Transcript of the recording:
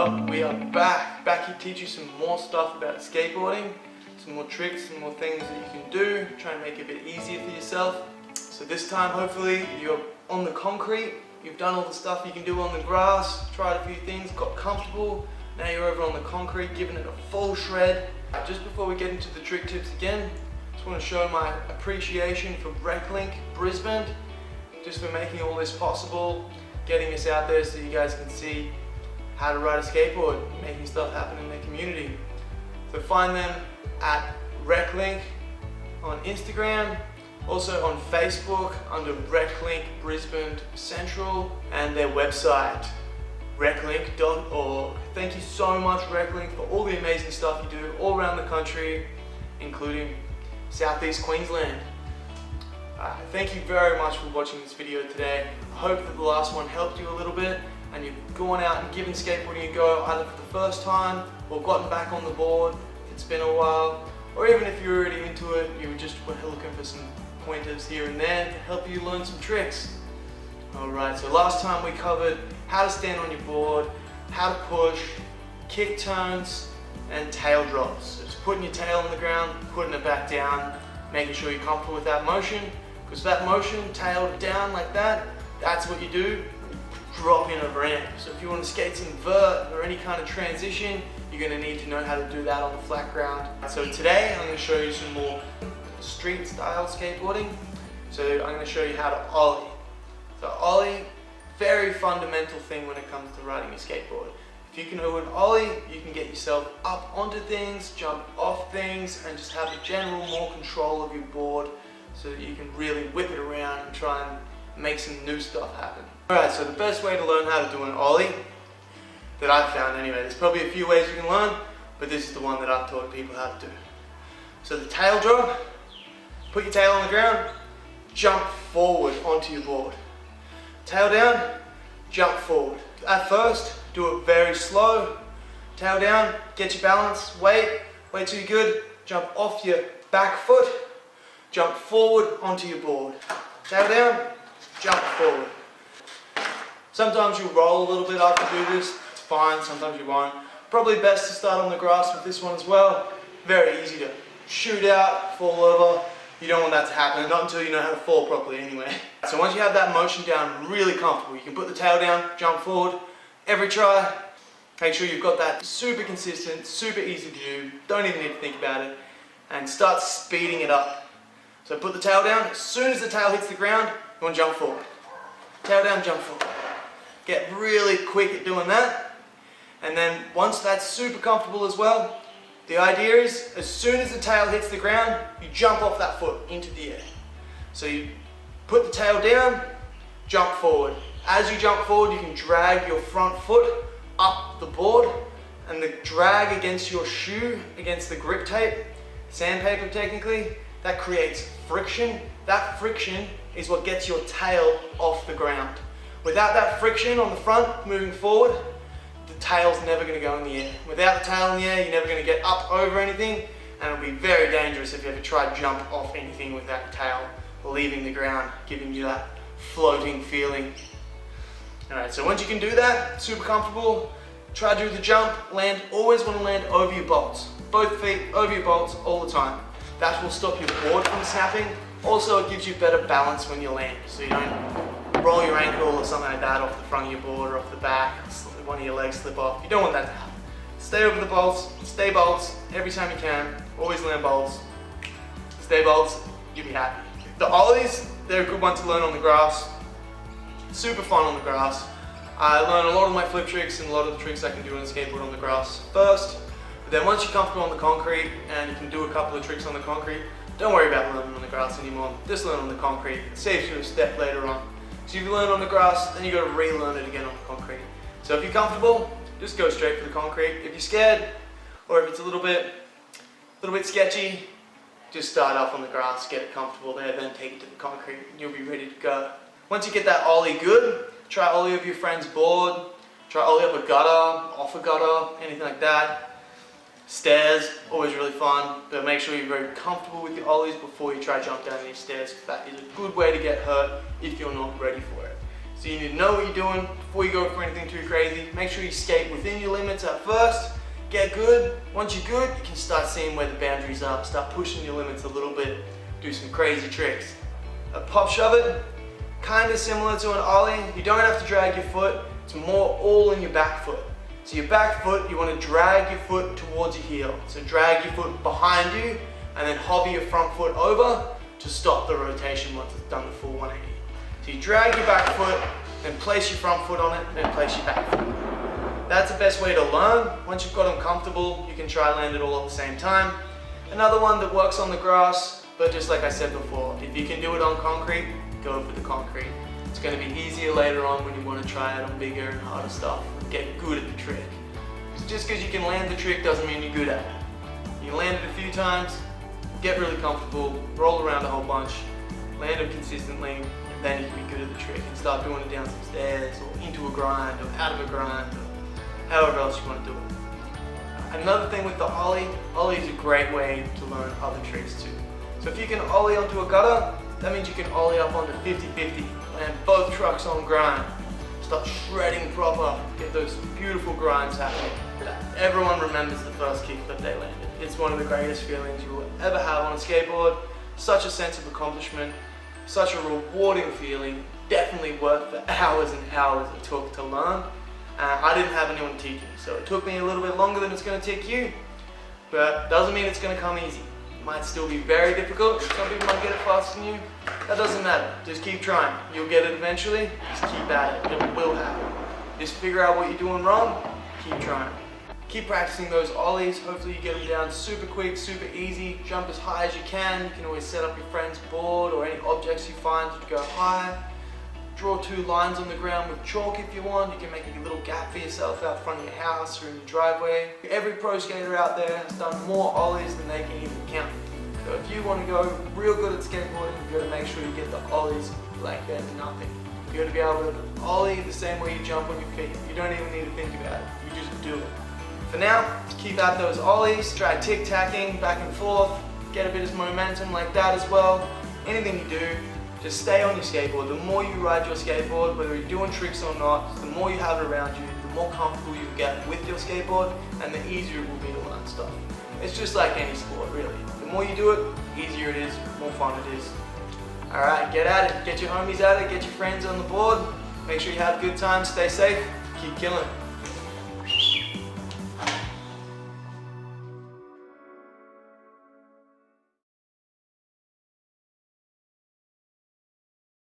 up? We are back here to teach you some more stuff about skateboarding, some more tricks, some more things that you can do, try and make it a bit easier for yourself. So this time, hopefully, you're on the concrete, you've done all the stuff you can do on the grass, tried a few things, got comfortable, now you're over on the concrete, giving it a full shred. Just before we get into the trick tips again, just want to show my appreciation for Reclink Brisbane, just for making all this possible, getting us out there so you guys can see how to ride a skateboard, making stuff happen in their community. So find them at Reclink on Instagram, also on Facebook under Reclink Brisbane Central, and their website reclink.org. Thank you so much, Reclink, for all the amazing stuff you do all around the country, including Southeast Queensland. Thank you very much for watching this video today. I hope that the last one helped you a little bit and you've gone out and given skateboarding a go either for the first time or gotten back on the board if it's been a while, or even if you're already into it, you were just looking for some pointers here and there to help you learn some tricks. Alright, so last time we covered how to stand on your board, how to push, kick turns, and tail drops. So just putting your tail on the ground, putting it back down, making sure you're comfortable with that motion. Because that motion, tail down like that, that's what you do, drop in a ramp. So if you want to skate some vert or any kind of transition, you're going to need to know how to do that on the flat ground. So today I'm going to show you some more street style skateboarding. So I'm going to show you how to Ollie. So Ollie, very fundamental thing when it comes to riding a skateboard. If you can do an Ollie, you can get yourself up onto things, jump off things, and just have a general more control of your board so that you can really whip it around and try and make some new stuff happen. Alright, so the best way to learn how to do an Ollie, that I've found anyway, there's probably a few ways you can learn, but this is the one that I've taught people how to do. So the tail drop, put your tail on the ground, jump forward onto your board. Tail down, jump forward. At first, do it very slow. Tail down, get your balance, wait till you're good, jump off your back foot, jump forward onto your board. Tail down, jump forward. Sometimes you'll roll a little bit after you do this, it's fine, sometimes you won't. Probably best to start on the grass with this one as well. Very easy to shoot out, fall over. You don't want that to happen, not until you know how to fall properly anyway. So once you have that motion down really comfortable, you can put the tail down, jump forward. Every try, make sure you've got that super consistent, super easy to do, don't even need to think about it, and start speeding it up. So put the tail down, as soon as the tail hits the ground, you want to jump forward. Tail down, jump forward. Get really quick at doing that, and then once that's super comfortable as well, the idea is, as soon as the tail hits the ground, you jump off that foot into the air. So you put the tail down, jump forward. As you jump forward, you can drag your front foot up the board, and the drag against your shoe, against the grip tape, sandpaper technically, that creates friction. That friction is what gets your tail off the ground. Without that friction on the front, moving forward, the tail's never going to go in the air. Without the tail in the air, you're never going to get up over anything, and it'll be very dangerous if you ever try to jump off anything with that tail leaving the ground, giving you that floating feeling. Alright, so once you can do that, super comfortable, try to do the jump, always want to land over your bolts. Both feet over your bolts all the time. That will stop your board from snapping. Also, it gives you better balance when you land, so you don't roll your ankle or something like that off the front of your board or off the back, one of your legs slip off. You don't want that to happen. Stay over the bolts, stay bolts every time you can. Always land bolts. Stay bolts, you'll be happy. The Ollies, they're a good one to learn on the grass. Super fun on the grass. I learn a lot of my flip tricks and a lot of the tricks I can do on the skateboard on the grass first. But then once you're comfortable on the concrete and you can do a couple of tricks on the concrete, don't worry about learning on the grass anymore. Just learn on the concrete. It saves you a step later on. So if you learn on the grass, then you've got to relearn it again on the concrete. So if you're comfortable, just go straight for the concrete. If you're scared, or if it's a little bit sketchy, just start off on the grass, get it comfortable there, then take it to the concrete, and you'll be ready to go. Once you get that Ollie good, try Ollie over your friend's board, try Ollie up a gutter, off a gutter, anything like that. Stairs, always really fun, but make sure you're very comfortable with your Ollies before you try to jump down these stairs, because that is a good way to get hurt if you're not ready for it. So you need to know what you're doing before you go for anything too crazy. Make sure you skate within your limits at first. Get good. Once you're good, you can start seeing where the boundaries are. Start pushing your limits a little bit. Do some crazy tricks. A pop Shuvit, kind of similar to an Ollie. You don't have to drag your foot. It's more all in your back foot. So your back foot, you want to drag your foot towards your heel. So drag your foot behind you and then hover your front foot over to stop the rotation once it's done the full 180. So you drag your back foot, then place your front foot on it, then place your back foot. That's the best way to learn. Once you've got them comfortable, you can try land it all at the same time. Another one that works on the grass, but just like I said before, if you can do it on concrete, go for the concrete. It's going to be easier later on when you want to try it on bigger and harder stuff. Get good at the trick. Just because you can land the trick doesn't mean you're good at it. You land it a few times, get really comfortable, roll around a whole bunch, land it consistently, and then you can be good at the trick and start doing it down some stairs or into a grind or out of a grind or however else you want to do it. Another thing with the Ollie is a great way to learn other tricks too. So if you can Ollie onto a gutter, that means you can Ollie up onto 50-50, land both trucks on grind, start shredding proper, get those beautiful grinds happening. Everyone remembers the first kick that they landed. It's one of the greatest feelings you will ever have on a skateboard. Such a sense of accomplishment, such a rewarding feeling, definitely worth the hours and hours it took to learn. I didn't have anyone teach me, so it took me a little bit longer than it's going to take you, but doesn't mean it's going to come easy. It might still be very difficult. Some people might get it faster than you. That doesn't matter. Just keep trying. You'll get it eventually. Just keep at it. It will happen. Just figure out what you're doing wrong. Keep trying. Keep practicing those Ollies. Hopefully you get them down super quick, super easy. Jump as high as you can. You can always set up your friend's board or any objects you find to go high. Draw 2 lines on the ground with chalk if you want. You can make a little gap for yourself out front of your house or in your driveway. Every pro skater out there has done more Ollies than they can even count. So if you want to go real good at skateboarding, you've got to make sure you get the Ollies like they're nothing. You've got to be able to Ollie the same way you jump on your feet. You don't even need to think about it. You just do it. For now, keep out those Ollies. Try tic-tacking back and forth. Get a bit of momentum like that as well. Anything you do, just stay on your skateboard. The more you ride your skateboard, whether you're doing tricks or not, the more you have it around you, the more comfortable you get with your skateboard, and the easier it will be to learn stuff. It's just like any sport, really. The more you do it, the easier it is, the more fun it is. Alright, get at it. Get your homies at it, get your friends on the board. Make sure you have a good time, stay safe, keep killing it.